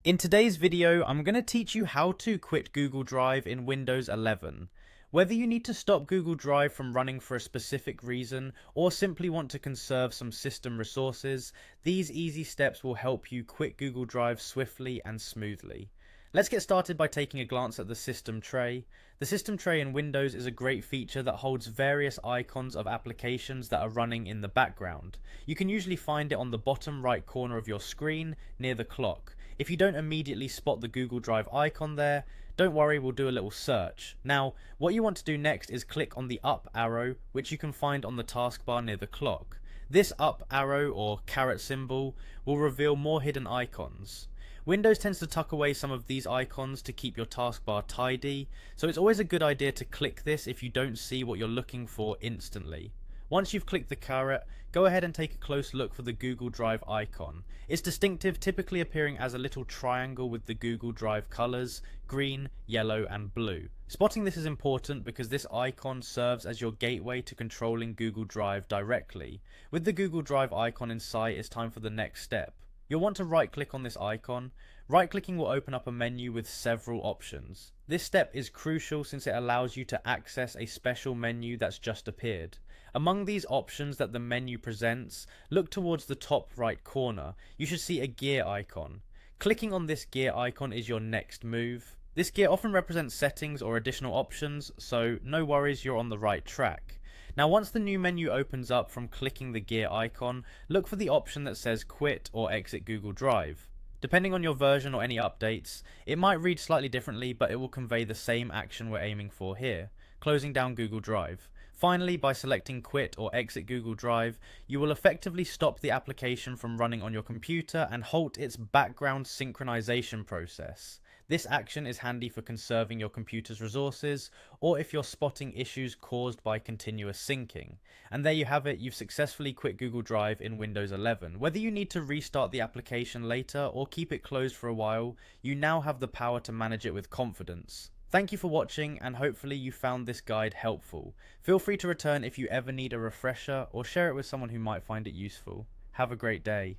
In today's video, I'm going to teach you how to quit Google Drive in Windows 11. Whether you need to stop Google Drive from running for a specific reason or simply want to conserve some system resources, these easy steps will help you quit Google Drive swiftly and smoothly. Let's get started by taking a glance at the system tray. The system tray in Windows is a great feature that holds various icons of applications that are running in the background. You can usually find it on the bottom right corner of your screen near the clock. If you don't immediately spot the Google Drive icon there, don't worry, we'll do a little search. Now, what you want to do next is click on the up arrow, which you can find on the taskbar near the clock. This up arrow or caret symbol will reveal more hidden icons. Windows tends to tuck away some of these icons to keep your taskbar tidy, so it's always a good idea to click this if you don't see what you're looking for instantly. Once you've clicked the caret, go ahead and take a close look for the Google Drive icon. It's distinctive, typically appearing as a little triangle with the Google Drive colors, green, yellow and blue. Spotting this is important because this icon serves as your gateway to controlling Google Drive directly. With the Google Drive icon in sight, it's time for the next step. You'll want to right click on this icon. Right clicking will open up a menu with several options. This step is crucial since it allows you to access a special menu that's just appeared. Among these options that the menu presents, look towards the top right corner. You should see a gear icon. Clicking on this gear icon is your next move. This gear often represents settings or additional options, so no worries, you're on the right track. Now once the new menu opens up from clicking the gear icon, look for the option that says quit or exit Google Drive. Depending on your version or any updates, it might read slightly differently, but it will convey the same action we're aiming for here, closing down Google Drive. Finally, by selecting quit or exit Google Drive, you will effectively stop the application from running on your computer and halt its background synchronization process. This action is handy for conserving your computer's resources, or if you're spotting issues caused by continuous syncing. And there you have it, you've successfully quit Google Drive in Windows 11. Whether you need to restart the application later or keep it closed for a while, you now have the power to manage it with confidence. Thank you for watching, and hopefully you found this guide helpful. Feel free to return if you ever need a refresher, or share it with someone who might find it useful. Have a great day.